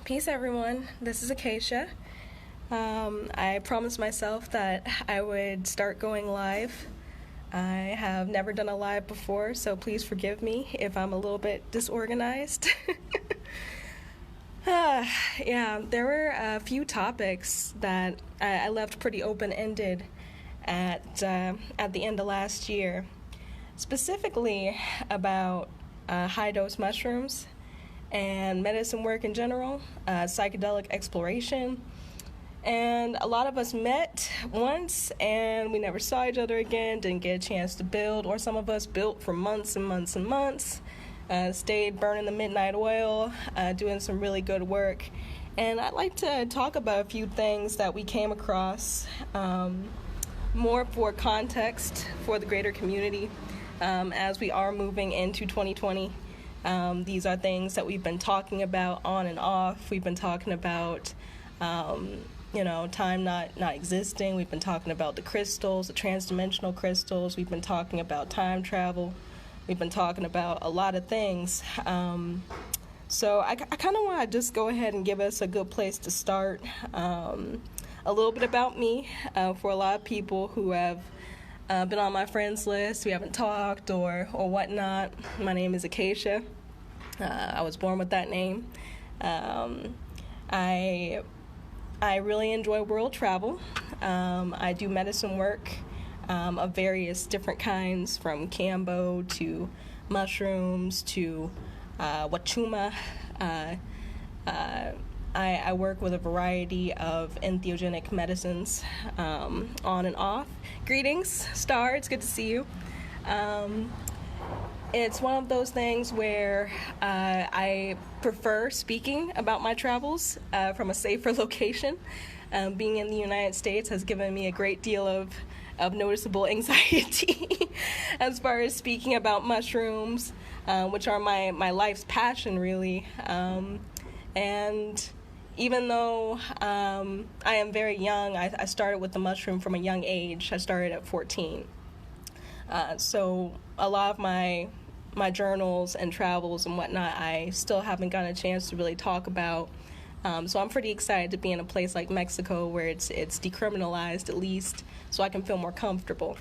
Peace, everyone. This is Acacia. I promised myself that I would start going live. I have never done a live before, so please forgive me if I'm a little bit disorganized. There were a few topics that I left pretty open-ended at the end of last year, specifically about high-dose mushrooms and medicine work in general, psychedelic exploration. And a lot of us met once and we never saw each other again, didn't get a chance to build, or some of us built for months and months and months, stayed burning the midnight oil, doing some really good work. And I'd like to talk about a few things that we came across, more for context for the greater community, as we are moving into 2020. These are things that we've been talking about on and off. We've been talking about, time not existing. We've been talking about the crystals, the transdimensional crystals. We've been talking about time travel. We've been talking about a lot of things. So I kind of want to just go ahead and give us a good place to start. A little bit about me for a lot of people who have been on my friends list. We haven't talked or whatnot. My name is Acacia. I was born with that name. I really enjoy world travel. I do medicine work of various different kinds, from Cambo to mushrooms to wachuma. I work with a variety of entheogenic medicines, on and off. Greetings, Star, it's good to see you. It's one of those things where I prefer speaking about my travels from a safer location. Being in the United States has given me a great deal of noticeable anxiety as far as speaking about mushrooms, which are my life's passion, really. And even though I am very young, I started with the mushroom from a young age. I started at 14. So a lot of my journals and travels and whatnot, I still haven't gotten a chance to really talk about. So I'm pretty excited to be in a place like Mexico where it's decriminalized, at least, so I can feel more comfortable.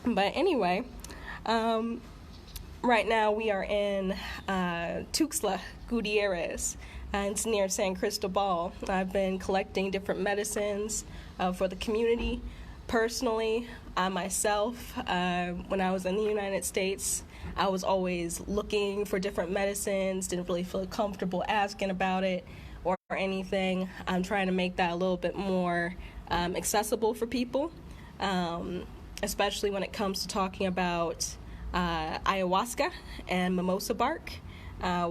But anyway, right now we are in Tuxtla Gutierrez. It's near San Cristobal. I've been collecting different medicines for the community. Personally, I myself, when I was in the United States, I was always looking for different medicines, didn't really feel comfortable asking about it or anything. I'm trying to make that a little bit more accessible for people, especially when it comes to talking about ayahuasca and mimosa bark.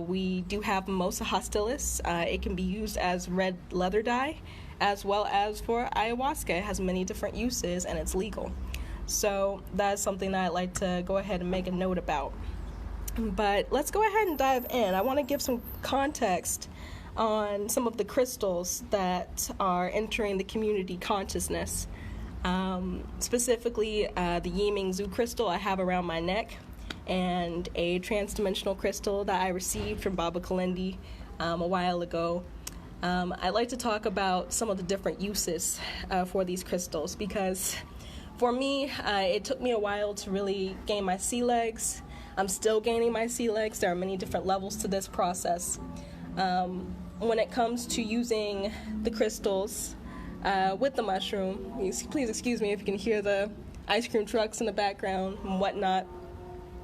We do have Mimosa hostilis. It can be used as red leather dye, as well as for ayahuasca. It has many different uses, and it's legal. So that's something that I'd like to go ahead and make a note about. But let's go ahead and dive in. I want to give some context on some of the crystals that are entering the community consciousness. Specifically, the Yiming Zhu crystal I have around my neck, and a transdimensional crystal that I received from Baba Kalindi a while ago. I'd like to talk about some of the different uses for these crystals, because for me, it took me a while to really gain my sea legs. I'm still gaining my sea legs. There are many different levels to this process. When it comes to using the crystals with the mushroom, please excuse me if you can hear the ice cream trucks in the background and whatnot,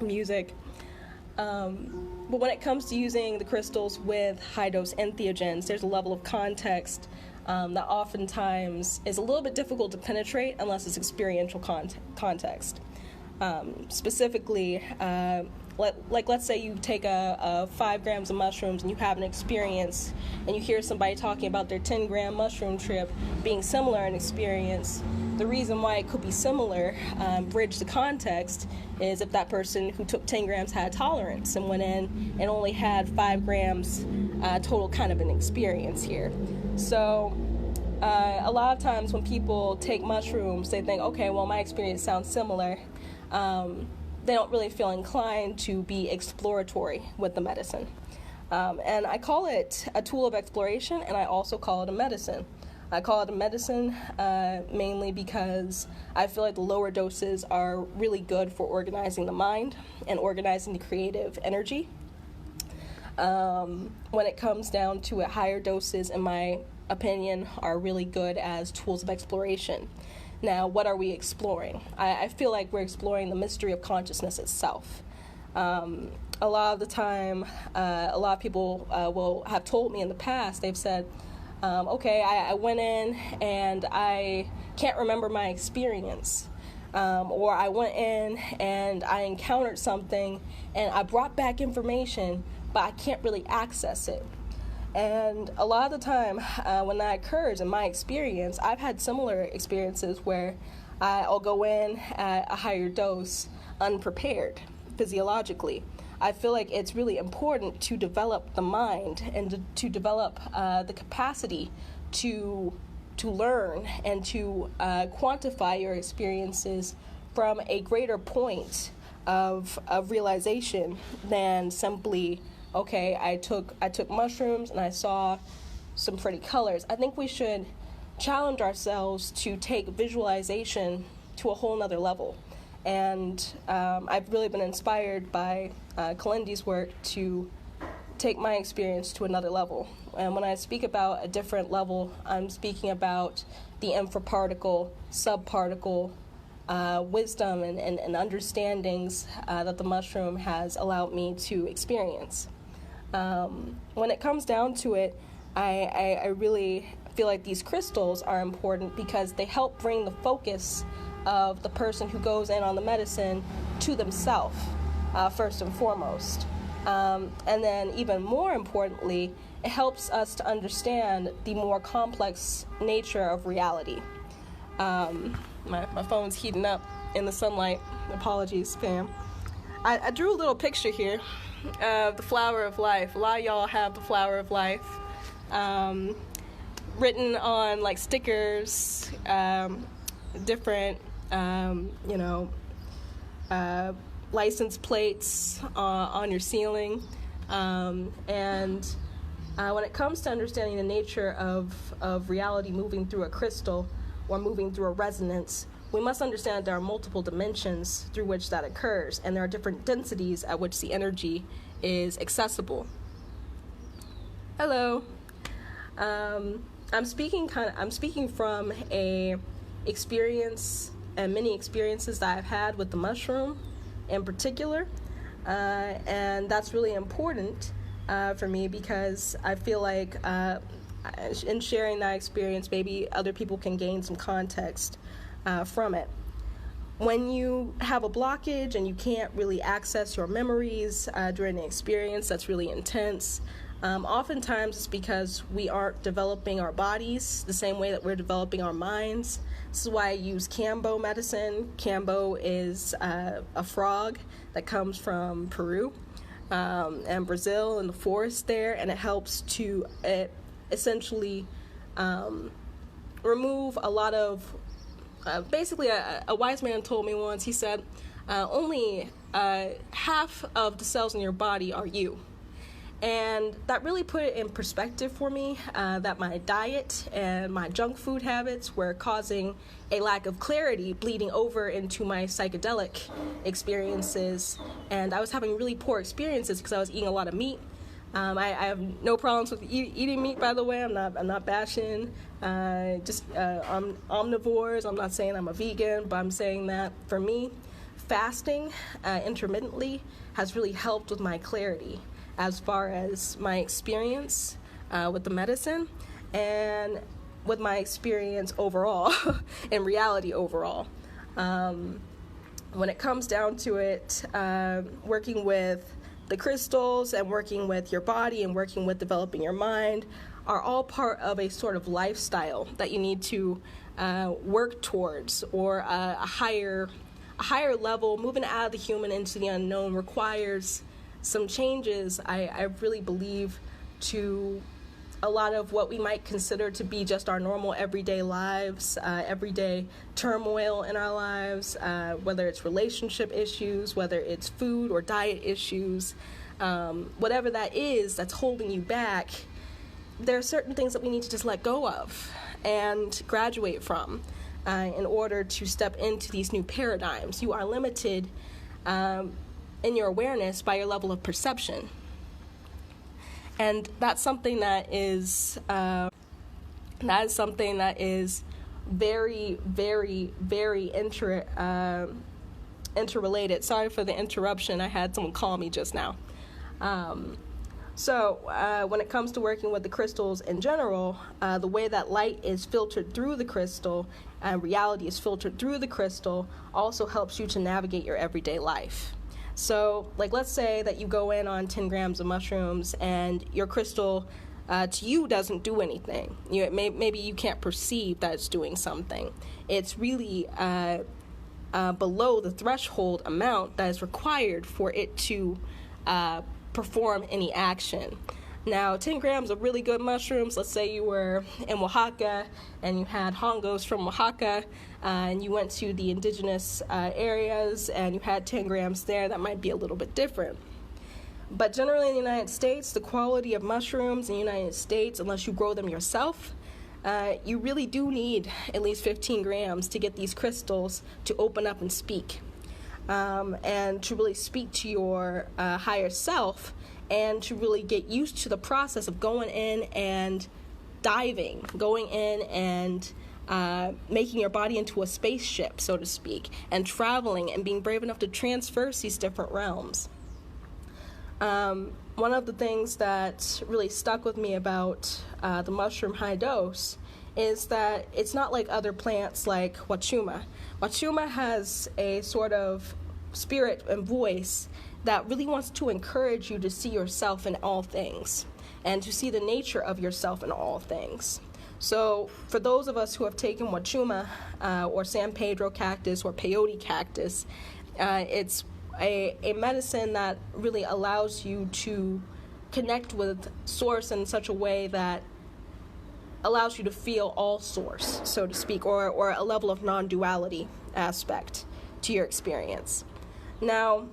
music. But when it comes to using the crystals with high-dose entheogens, there's a level of context that oftentimes is a little bit difficult to penetrate unless it's experiential context. Specifically, let's say you take a 5 grams of mushrooms and you have an experience, and you hear somebody talking about their 10-gram mushroom trip being similar in experience. The reason why it could be similar, bridge the context, is if that person who took 10 grams had tolerance and went in and only had 5 grams total kind of an experience here. So a lot of times when people take mushrooms, they think, okay, well, my experience sounds similar. They don't really feel inclined to be exploratory with the medicine. And I call it a tool of exploration, and I also call it a medicine. I call it a medicine mainly because I feel like the lower doses are really good for organizing the mind and organizing the creative energy. When it comes down to it, higher doses, in my opinion, are really good as tools of exploration. Now, what are we exploring? I feel like we're exploring the mystery of consciousness itself. A lot of the time, a lot of people will have told me in the past, they've said, okay, I went in and I can't remember my experience. Or I went in and I encountered something and I brought back information, but I can't really access it. And a lot of the time when that occurs in my experience, I've had similar experiences where I'll go in at a higher dose unprepared physiologically. I feel like it's really important to develop the mind and to develop the capacity to learn and to quantify your experiences from a greater point of realization than simply, okay, I took mushrooms and I saw some pretty colors. I think we should challenge ourselves to take visualization to a whole nother level. And I've really been inspired by Kalendi's work to take my experience to another level. And when I speak about a different level, I'm speaking about the infraparticle, subparticle, wisdom and understandings that the mushroom has allowed me to experience. When it comes down to it, I really feel like these crystals are important because they help bring the focus of the person who goes in on the medicine to themselves, first and foremost. And then even more importantly, it helps us to understand the more complex nature of reality. My phone's heating up in the sunlight. Apologies, fam. I drew a little picture here of the flower of life. A lot of y'all have the flower of life written on like stickers, different license plates on your ceiling. And when it comes to understanding the nature of reality moving through a crystal or moving through a resonance, we must understand that there are multiple dimensions through which that occurs, and there are different densities at which the energy is accessible. Hello. I'm speaking from a experience and many experiences that I've had with the mushroom in particular, and that's really important for me because I feel like in sharing that experience, maybe other people can gain some context from it. When you have a blockage and you can't really access your memories during the experience that's really intense, oftentimes it's because we aren't developing our bodies the same way that we're developing our minds. This is why I use Kambo medicine. Kambo is a frog that comes from Peru and Brazil in the forest there, and it helps to essentially remove a lot of basically a wise man told me once, he said, only half of the cells in your body are you. And that really put it in perspective for me, that my diet and my junk food habits were causing a lack of clarity bleeding over into my psychedelic experiences. And I was having really poor experiences because I was eating a lot of meat. I have no problems with eating meat, by the way. I'm not bashing. I'm omnivores. I'm not saying I'm a vegan, but I'm saying that for me, fasting intermittently has really helped with my clarity as far as my experience with the medicine and with my experience overall, in reality overall. When it comes down to it, working with the crystals and working with your body and working with developing your mind are all part of a sort of lifestyle that you need to work towards, or a higher level. Moving out of the human into the unknown requires some changes, I really believe, to a lot of what we might consider to be just our normal everyday lives, everyday turmoil in our lives, whether it's relationship issues, whether it's food or diet issues. whatever that is that's holding you back, there are certain things that we need to just let go of and graduate from in order to step into these new paradigms. You are limited in your awareness by your level of perception. And that's something that is very, very, very interrelated. Sorry for the interruption. I had someone call me just now. So when it comes to working with the crystals in general, the way that light is filtered through the crystal and reality is filtered through the crystal also helps you to navigate your everyday life. So, like, let's say that you go in on 10 grams of mushrooms and your crystal to you doesn't do anything. Maybe you can't perceive that it's doing something. It's really below the threshold amount that is required for it to perform any action. Now, 10 grams of really good mushrooms, let's say you were in Oaxaca and you had hongos from Oaxaca and you went to the indigenous areas and you had 10 grams there, that might be a little bit different. But generally in the United States, the quality of mushrooms in the United States, unless you grow them yourself, you really do need at least 15 grams to get these crystals to open up and speak. And to really speak to your higher self and to really get used to the process of going in and diving, going in and making your body into a spaceship, so to speak, and traveling and being brave enough to traverse these different realms. One of the things that really stuck with me about the mushroom high dose is that it's not like other plants like wachuma. Wachuma has a sort of spirit and voice that really wants to encourage you to see yourself in all things and to see the nature of yourself in all things. So for those of us who have taken wachuma or San Pedro cactus or peyote cactus, it's a medicine that really allows you to connect with source in such a way that allows you to feel all source, so to speak, or a level of non-duality aspect to your experience. Now,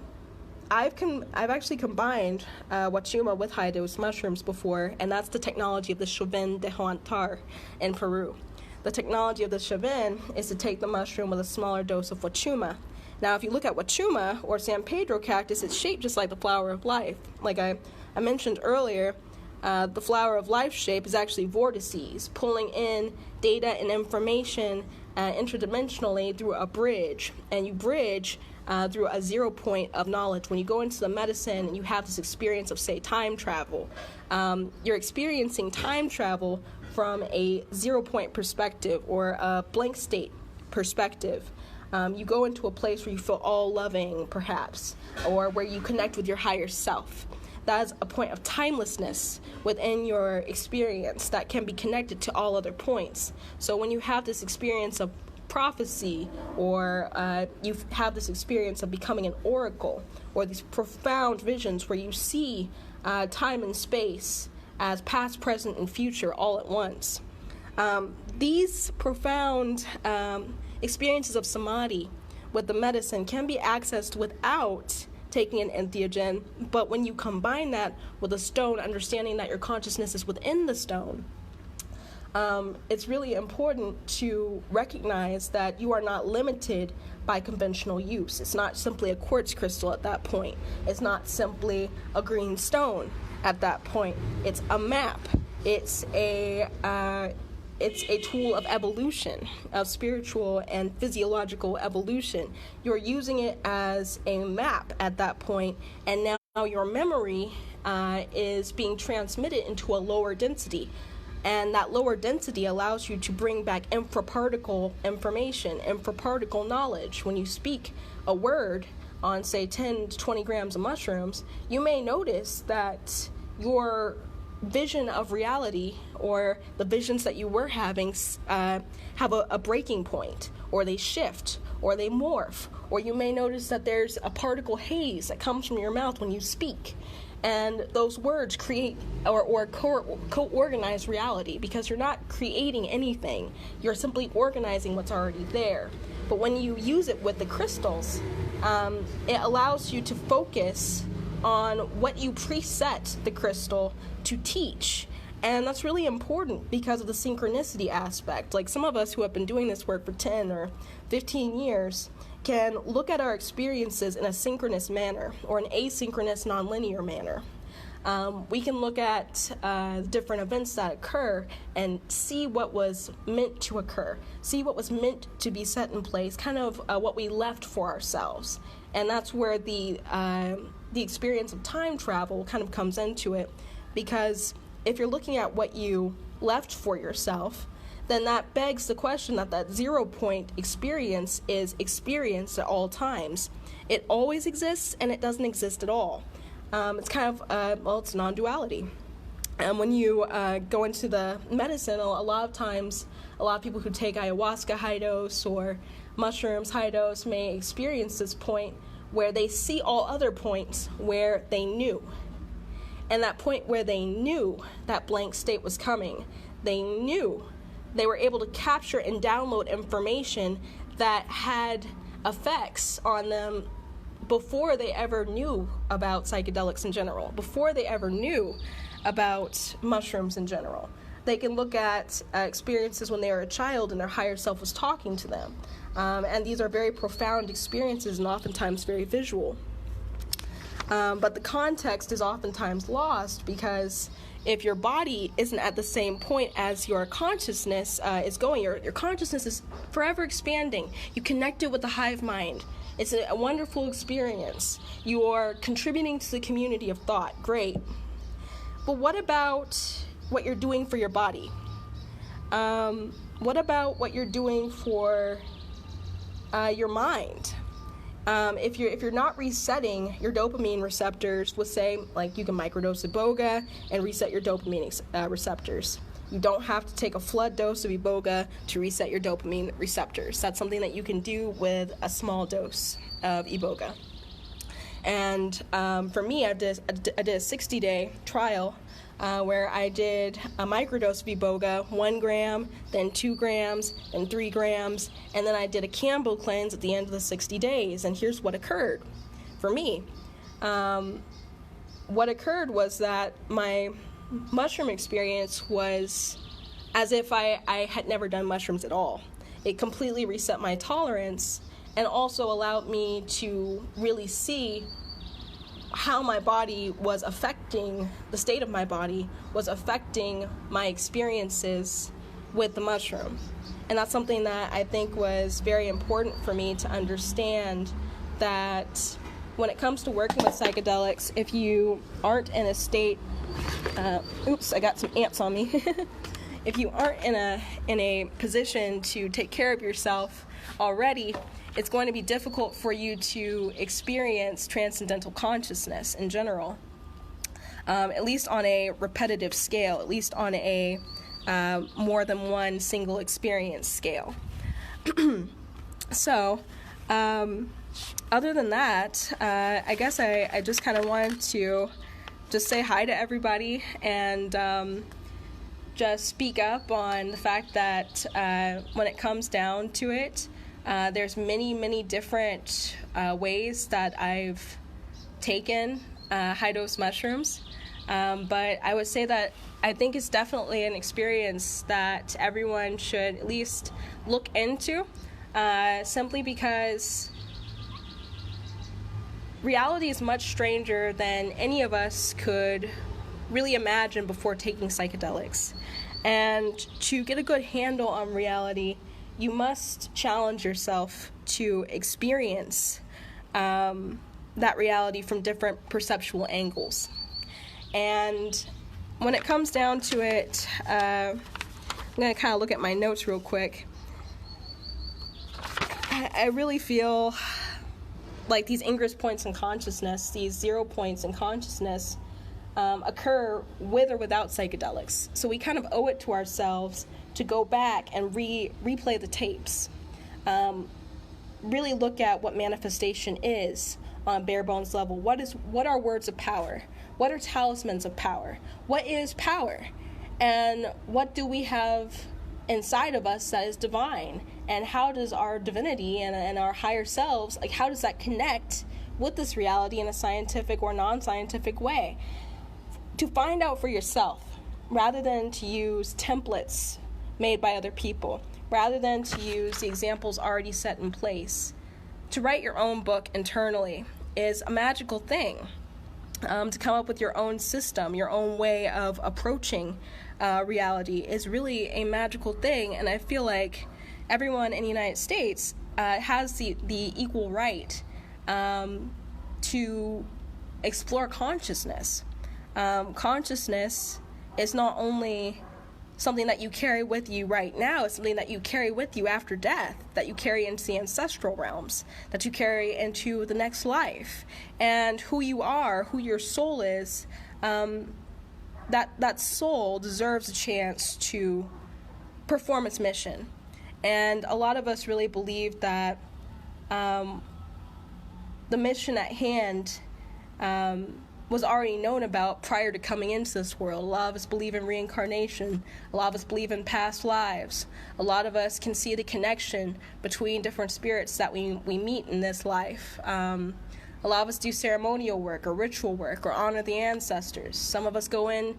I've actually combined wachuma with high-dose mushrooms before, and that's the technology of the Chauvin de Huantar in Peru. The technology of the Chauvin is to take the mushroom with a smaller dose of wachuma. Now, if you look at wachuma or San Pedro cactus, it's shaped just like the flower of life. Like I mentioned earlier, the flower of life shape is actually vortices, pulling in data and information interdimensionally through a bridge. And you bridge through a 0 point of knowledge. When you go into the medicine and you have this experience of, say, time travel, you're experiencing time travel from a 0 point perspective or a blank state perspective. You go into a place where you feel all loving, perhaps, or where you connect with your higher self. That is a point of timelessness within your experience that can be connected to all other points. So when you have this experience of prophecy, or you have this experience of becoming an oracle, or these profound visions where you see time and space as past, present, and future all at once. These profound experiences of samadhi with the medicine can be accessed without taking an entheogen, but when you combine that with a stone, understanding that your consciousness is within the stone, it's really important to recognize that you are not limited by conventional use. It's not simply a quartz crystal at that point. It's not simply a green stone at that point. It's a map. It's a tool of evolution, of spiritual and physiological evolution. You're using it as a map at that point, and now your memory is being transmitted into a lower density. And that lower density allows you to bring back infraparticle information, infraparticle knowledge. When you speak a word on, say, 10 to 20 grams of mushrooms, you may notice that your vision of reality, or the visions that you were having, have a breaking point, or they shift, or they morph, or you may notice that there's a particle haze that comes from your mouth when you speak. And those words create or co-organize reality, because you're not creating anything. You're simply organizing what's already there. But when you use it with the crystals, it allows you to focus on what you preset the crystal to teach. And that's really important because of the synchronicity aspect. Like, some of us who have been doing this work for 10 or 15 years can look at our experiences in a synchronous manner or an asynchronous nonlinear manner. We can look at different events that occur and see what was meant to occur, see what was meant to be set in place, kind of what we left for ourselves. And that's where the experience of time travel kind of comes into it, because if you're looking at what you left for yourself, then that begs the question that 0 point experience is experienced at all times. It always exists and it doesn't exist at all. It's kind of, it's non-duality. And when you go into the medicine, a lot of times, a lot of people who take ayahuasca high dose or mushrooms high dose may experience this point where they see all other points where they knew. And that point where they knew that blank state was coming, they knew, they were able to capture and download information that had effects on them before they ever knew about psychedelics in general, before they ever knew about mushrooms in general. They can look at experiences when they were a child and their higher self was talking to them. And these are very profound experiences and oftentimes very visual. But the context is oftentimes lost because if your body isn't at the same point as your consciousness is going, your consciousness is forever expanding. You connected with the hive mind. It's a wonderful experience. You are contributing to the community of thought. Great. But what about what you're doing for your body? What about what you're doing for your mind? If you're not resetting your dopamine receptors, let's say, like, you can microdose iboga and reset your dopamine receptors. You don't have to take a flood dose of iboga to reset your dopamine receptors. That's something that you can do with a small dose of iboga. And for me, I did a 60-day trial where I did a microdose of iboga, 1 gram, then 2 grams, then 3 grams, and then I did a Campbell cleanse at the end of the 60 days. And here's what occurred for me. What occurred was that my mushroom experience was as if I had never done mushrooms at all. It completely reset my tolerance and also allowed me to really see how my body was affecting, the state of my body was affecting my experiences with the mushroom. And that's something that I think was very important for me to understand, that when it comes to working with psychedelics, if you aren't in a state, oops, I got some ants on me. If you aren't in a position to take care of yourself already, it's going to be difficult for you to experience transcendental consciousness in general, at least on a repetitive scale, at least on a more than one single experience scale. So, other than that, I guess I just kind of wanted to just say hi to everybody and just speak up on the fact that when it comes down to it, there's many different ways that I've taken high-dose mushrooms, but I would say that I think it's definitely an experience that everyone should at least look into, simply because reality is much stranger than any of us could really imagine before taking psychedelics. And to get a good handle on reality, you must challenge yourself to experience that reality from different perceptual angles. And when it comes down to it, I'm going to kind of look at my notes real quick. I really feel like these ingress points in consciousness, these 0 points in consciousness, occur with or without psychedelics. So we kind of owe it to ourselves to go back and replay the tapes, really look at what manifestation is on bare bones level. What are words of power? What are talismans of power? What is power? And what do we have inside of us that is divine? And how does our divinity and our higher selves, like, how does that connect with this reality in a scientific or non-scientific way, to find out for yourself, rather than to use templates made by other people, rather than to use the examples already set in place. To write your own book internally is a magical thing. To come up with your own system, your own way of approaching reality is really a magical thing, and I feel like everyone in the United States has the equal right to explore consciousness. Consciousness is not only something that you carry with you right now, it's something that you carry with you after death, that you carry into the ancestral realms, that you carry into the next life. And who you are, who your soul is, that soul deserves a chance to perform its mission. And a lot of us really believe that the mission at hand was already known about prior to coming into this world. A lot of us believe in reincarnation. A lot of us believe in past lives. A lot of us can see the connection between different spirits that we meet in this life. A lot of us do ceremonial work or ritual work or honor the ancestors. Some of us go in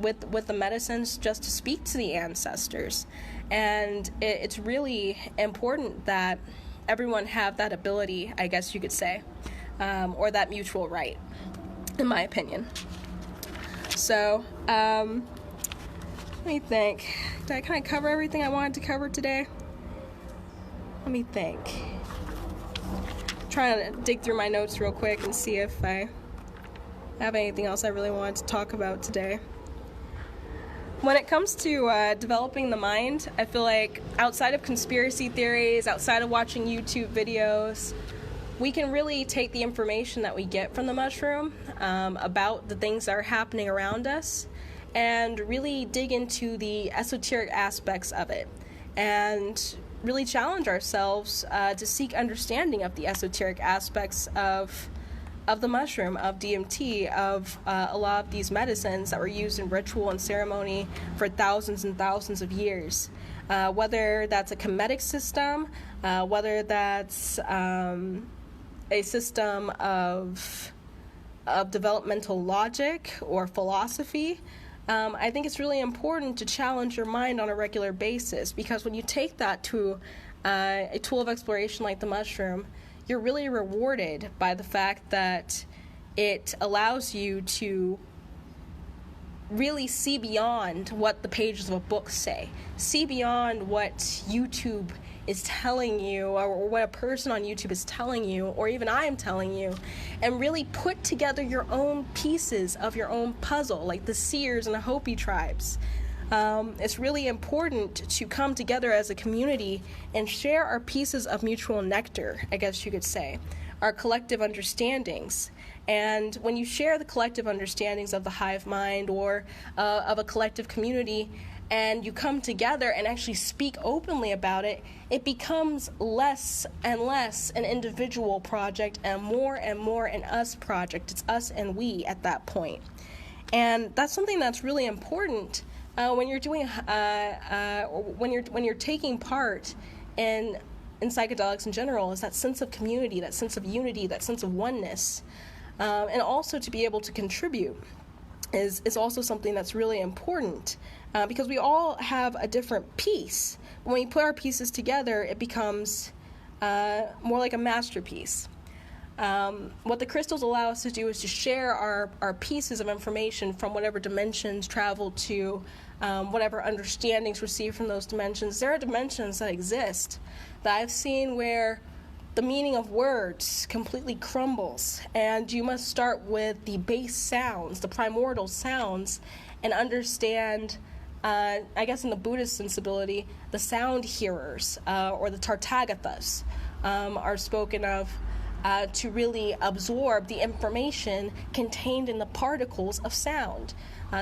with the medicines just to speak to the ancestors. And it's really important that everyone have that ability, I guess you could say. Or that mutual right, in my opinion. So, let me think. Did I kind of cover everything I wanted to cover today? Let me think. Trying to dig through my notes real quick and see if I have anything else I really wanted to talk about today. When it comes to developing the mind, I feel like outside of conspiracy theories, outside of watching YouTube videos, we can really take the information that we get from the mushroom about the things that are happening around us and really dig into the esoteric aspects of it and really challenge ourselves to seek understanding of the esoteric aspects of the mushroom, of DMT, of a lot of these medicines that were used in ritual and ceremony for thousands and thousands of years. Whether that's a comedic system, whether that's a system of developmental logic or philosophy, I think it's really important to challenge your mind on a regular basis, because when you take that to a tool of exploration like the mushroom, you're really rewarded by the fact that it allows you to really see beyond what the pages of a book say, see beyond what YouTube is telling you, or what a person on YouTube is telling you, or even I am telling you, and really put together your own pieces of your own puzzle, like the Seers and the Hopi tribes. It's really important to come together as a community and share our pieces of mutual nectar, I guess you could say, our collective understandings. And when you share the collective understandings of the hive mind or of a collective community, and you come together and actually speak openly about it, it becomes less and less an individual project and more an us project. It's us and we at that point. And that's something that's really important when you're doing when you're taking part in psychedelics in general, is that sense of community, that sense of unity, that sense of oneness. And also to be able to contribute is also something that's really important, because we all have a different piece. When we put our pieces together, it becomes more like a masterpiece. What the crystals allow us to do is to share our pieces of information from whatever dimensions travel to whatever understandings received from those dimensions. There are dimensions that exist that I've seen where the meaning of words completely crumbles, and you must start with the base sounds, the primordial sounds, and understand, I guess in the Buddhist sensibility, the sound hearers, or the Tathagatas, are spoken of to really absorb the information contained in the particles of sound.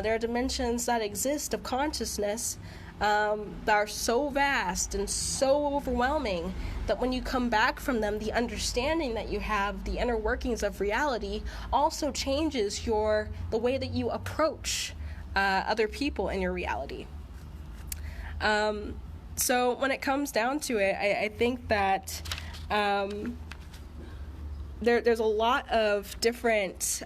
There are dimensions that exist of consciousness that are so vast and so overwhelming that when you come back from them, the understanding that you have, the inner workings of reality, also changes the way that you approach other people in your reality. So when it comes down to it, I think that there's a lot of different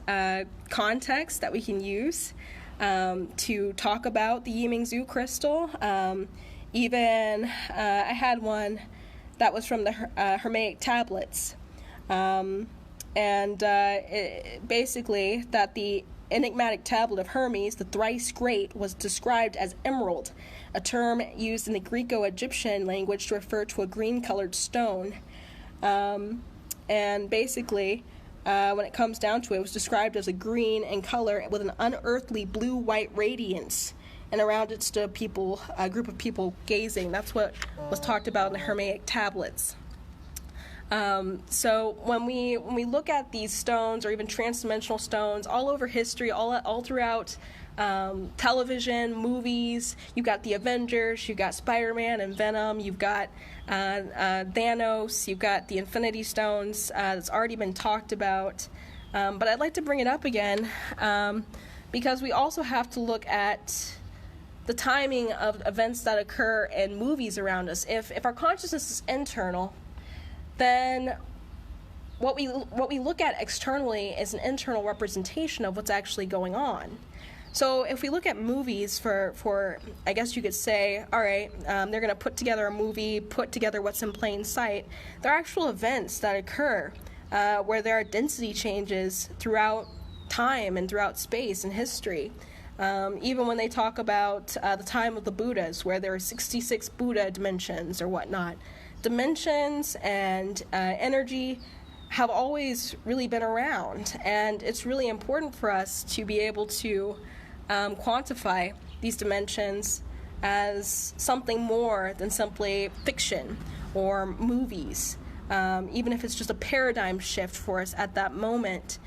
contexts that we can use to talk about the Yimingzu crystal. Even I had one that was from the Hermetic tablets, basically that the enigmatic tablet of Hermes, the thrice great, was described as emerald, a term used in the Greco-Egyptian language to refer to a green-colored stone. And basically, when it comes down to it, it was described as a green in color with an unearthly blue-white radiance, and around it stood a group of people gazing. That's what was talked about in the Hermetic tablets. So when we look at these stones, or even transdimensional stones, all over history, all throughout television, movies, you've got the Avengers, you've got Spider-Man and Venom, you've got Thanos, you've got the Infinity Stones that's already been talked about. But I'd like to bring it up again because we also have to look at the timing of events that occur in movies around us. If our consciousness is internal, then what we look at externally is an internal representation of what's actually going on. So if we look at movies for I guess you could say, all right, they're going to put together a movie, put together what's in plain sight. There are actual events that occur where there are density changes throughout time and throughout space and history. Even when they talk about the time of the Buddhas, where there are 66 Buddha dimensions or whatnot. Dimensions and energy have always really been around, and it's really important for us to be able to quantify these dimensions as something more than simply fiction or movies. Even if it's just a paradigm shift for us at that moment,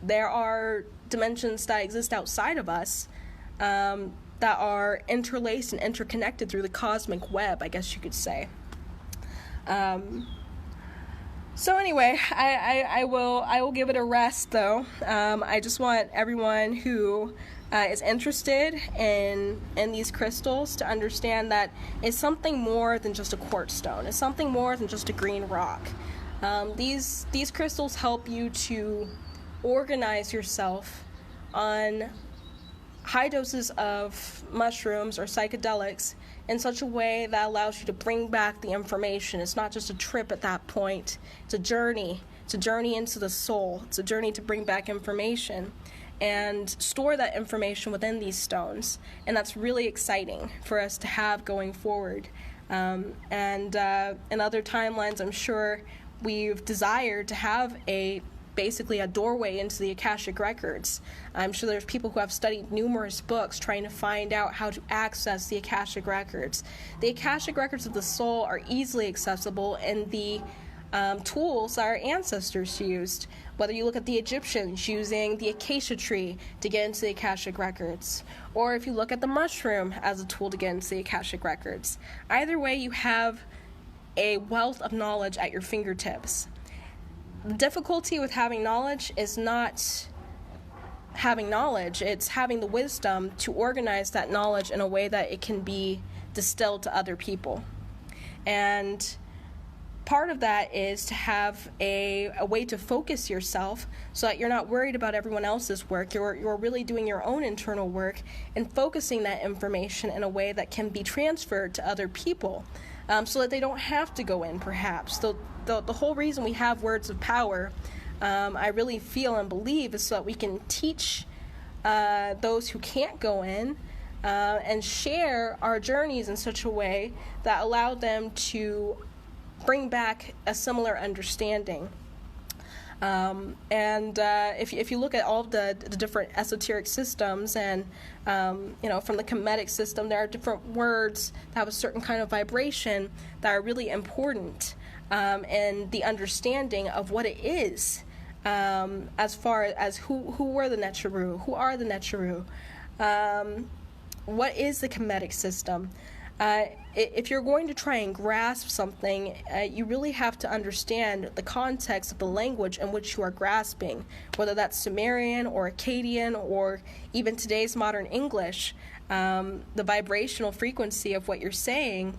there are dimensions that exist outside of us that are interlaced and interconnected through the cosmic web, I guess you could say. So anyway, I will give it a rest, though. I just want everyone who is interested in these crystals to understand that it's something more than just a quartz stone. It's something more than just a green rock. These crystals help you to organize yourself on high doses of mushrooms or psychedelics in such a way that allows you to bring back the information. It's not just a trip at that point. It's a journey. It's a journey into the soul. It's a journey to bring back information and store that information within these stones. And that's really exciting for us to have going forward. And in other timelines, I'm sure we've desired to have basically a doorway into the Akashic Records. I'm sure there's people who have studied numerous books trying to find out how to access the Akashic Records. The Akashic Records of the soul are easily accessible in the tools that our ancestors used. Whether you look at the Egyptians using the acacia tree to get into the Akashic Records, or if you look at the mushroom as a tool to get into the Akashic Records. Either way, you have a wealth of knowledge at your fingertips. The difficulty with having knowledge is not having knowledge, it's having the wisdom to organize that knowledge in a way that it can be distilled to other people. And part of that is to have a way to focus yourself so that you're not worried about everyone else's work. You're really doing your own internal work and focusing that information in a way that can be transferred to other people. So that they don't have to go in, perhaps. The whole reason we have words of power, I really feel and believe, is so that we can teach those who can't go in and share our journeys in such a way that allow them to bring back a similar understanding. If you look at all of the different esoteric systems and, from the Kemetic system, there are different words that have a certain kind of vibration that are really important in the understanding of what it is, as far as who were the Neteru, who are the Neteru, what is the Kemetic system. If you're going to try and grasp something, you really have to understand the context of the language in which you are grasping, whether that's Sumerian or Akkadian or even today's modern English. The vibrational frequency of what you're saying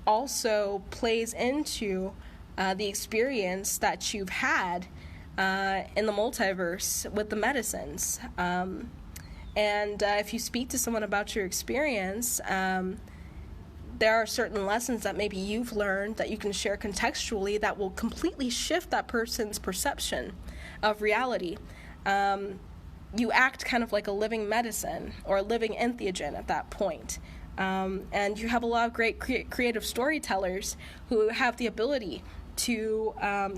also plays into the experience that you've had in the multiverse with the medicines. And if you speak to someone about your experience, there are certain lessons that maybe you've learned that you can share contextually that will completely shift that person's perception of reality. You act kind of like a living medicine or a living entheogen at that point. And you have a lot of great creative storytellers who have the ability to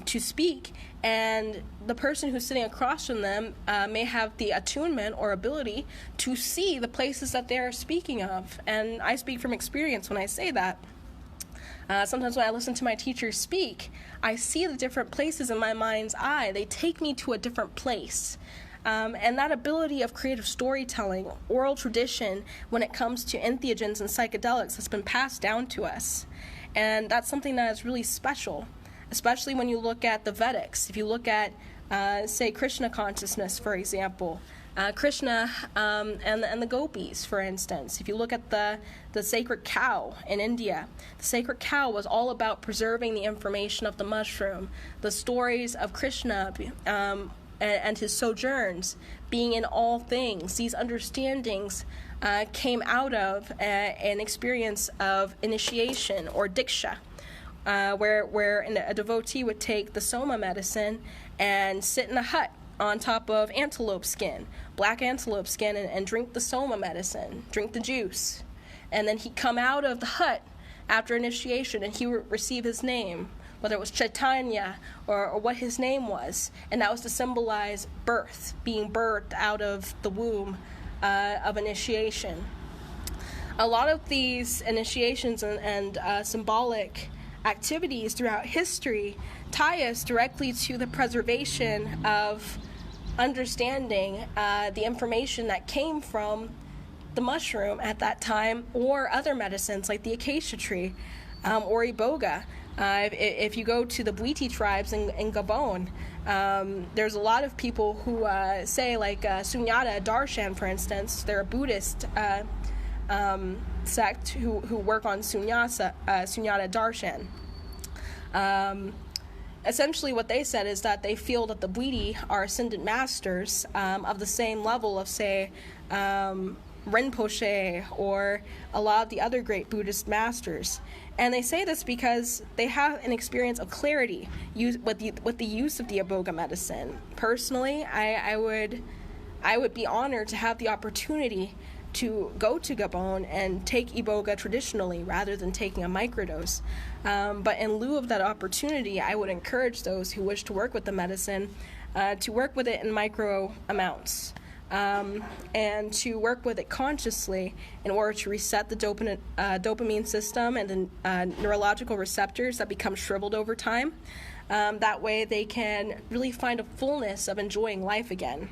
speak, and the person who's sitting across from them may have the attunement or ability to see the places that they're speaking of. And I speak from experience when I say that. Sometimes when I listen to my teachers speak, I see the different places in my mind's eye. They take me to a different place. And that ability of creative storytelling, oral tradition, when it comes to entheogens and psychedelics, has been passed down to us. And that's something that is really special, especially when you look at the Vedics. If you look at, say, Krishna consciousness, for example, Krishna and the gopis, for instance. If you look at the sacred cow in India, the sacred cow was all about preserving the information of the mushroom, the stories of Krishna and his sojourns, being in all things. These understandings came out of an experience of initiation or diksha, where a devotee would take the soma medicine and sit in a hut on top of antelope skin, black antelope skin, and drink the soma medicine, drink the juice. And then he'd come out of the hut after initiation and he would receive his name, whether it was Chaitanya or what his name was. And that was to symbolize birth, being birthed out of the womb of initiation. A lot of these initiations and symbolic activities throughout history tie us directly to the preservation of understanding the information that came from the mushroom at that time, or other medicines like the acacia tree or iboga. If you go to the Bwiti tribes in Gabon, there's a lot of people who say, like Sunyata Darshan, for instance. They're a Buddhist sect who work on Sunyata Darshan. Essentially what they said is that they feel that the Bwiti are ascended masters of the same level of, say, Rinpoche or a lot of the other great Buddhist masters. And they say this because they have an experience of clarity with the use of the iboga medicine. Personally, I would be honored to have the opportunity to go to Gabon and take iboga traditionally rather than taking a microdose. But in lieu of that opportunity, I would encourage those who wish to work with the medicine to work with it in micro amounts. And to work with it consciously in order to reset the dopamine system and the neurological receptors that become shriveled over time. That way they can really find a fullness of enjoying life again.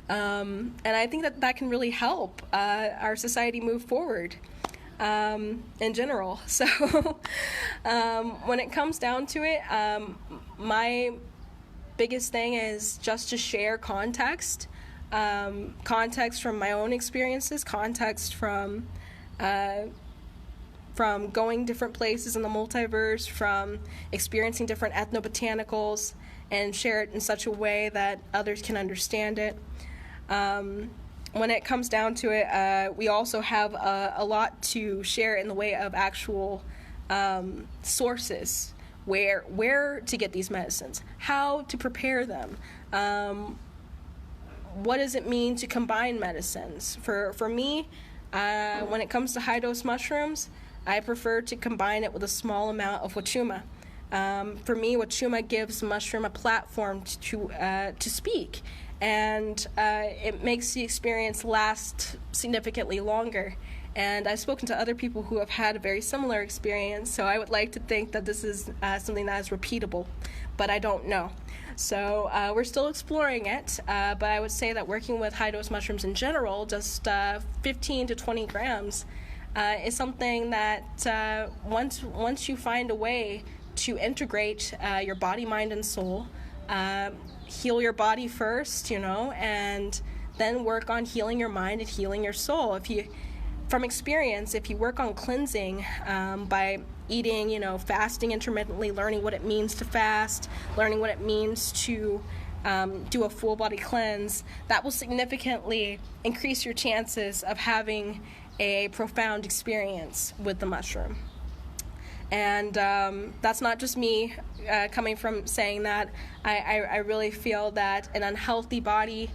And I think that can really help our society move forward in general. So when it comes down to it, my biggest thing is just to share context. Context from my own experiences, context from going different places in the multiverse, from experiencing different ethnobotanicals, and share it in such a way that others can understand it. When it comes down to it, we also have a lot to share in the way of actual sources, where to get these medicines, how to prepare them, what does it mean to combine medicines? For me, when it comes to high-dose mushrooms, I prefer to combine it with a small amount of wachuma. For me, wachuma gives the mushroom a platform to speak, and it makes the experience last significantly longer. And I've spoken to other people who have had a very similar experience, so I would like to think that this is something that is repeatable, but I don't know. So we're still exploring it, but I would say that working with high-dose mushrooms in general, just 15 to 20 grams, is something that once you find a way to integrate your body, mind, and soul, heal your body first, and then work on healing your mind and healing your soul. from experience, if you work on cleansing by eating, fasting intermittently, learning what it means to fast, learning what it means to do a full body cleanse, that will significantly increase your chances of having a profound experience with the mushroom. And that's not just me coming from saying that. I really feel that an unhealthy body,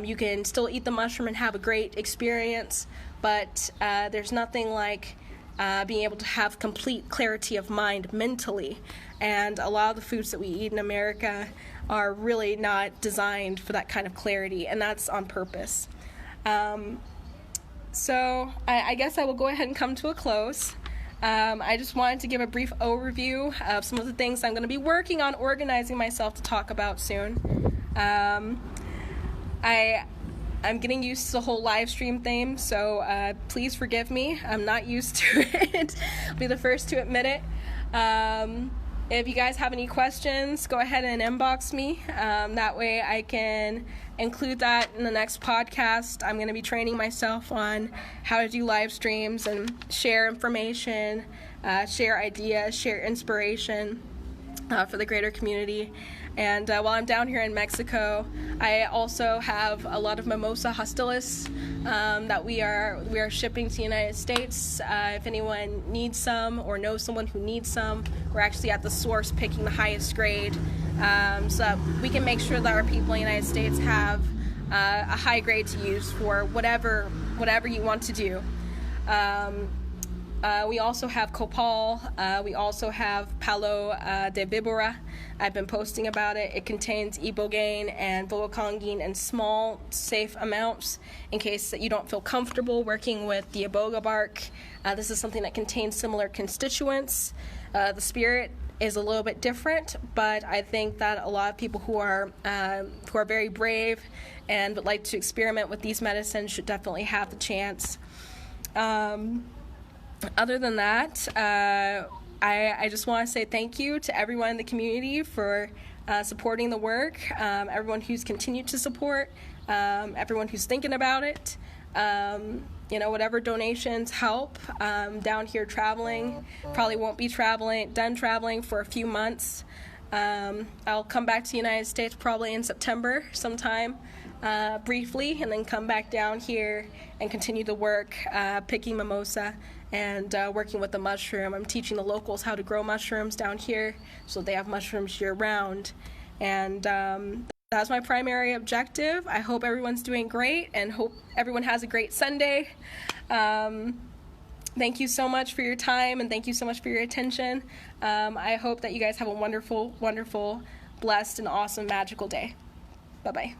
you can still eat the mushroom and have a great experience, but there's nothing like being able to have complete clarity of mind mentally. And a lot of the foods that we eat in America are really not designed for that kind of clarity, and that's on purpose. So I guess I will go ahead and come to a close. I just wanted to give a brief overview of some of the things I'm going to be working on organizing myself to talk about soon. I'm getting used to the whole live stream thing, so please forgive me. I'm not used to it. I'll be the first to admit it. If you guys have any questions, go ahead and inbox me. That way I can include that in the next podcast. I'm going to be training myself on how to do live streams and share information, share ideas, share inspiration for the greater community. And while I'm down here in Mexico, I also have a lot of mimosa hostilis that we are shipping to the United States. If anyone needs some or knows someone who needs some, we're actually at the source picking the highest grade, so that we can make sure that our people in the United States have a high grade to use for whatever you want to do. We also have copal. We also have palo de vibora. I've been posting about it. It contains ibogaine and volocongine in small, safe amounts in case that you don't feel comfortable working with the iboga bark. This is something that contains similar constituents. The spirit is a little bit different, but I think that a lot of people who are very brave and would like to experiment with these medicines should definitely have the chance. Other than that, I just want to say thank you to everyone in the community for supporting the work, everyone who's continued to support, everyone who's thinking about it. Whatever donations help. Down here traveling, probably won't be done traveling for a few months. I'll come back to the United States probably in September sometime, briefly, and then come back down here and continue the work, picking mimosa and working with the mushroom. I'm teaching the locals how to grow mushrooms down here so they have mushrooms year-round. And that's my primary objective. I hope everyone's doing great and hope everyone has a great Sunday. Thank you so much for your time, and thank you so much for your attention. I hope that you guys have a wonderful, wonderful, blessed, and awesome, magical day. Bye-bye.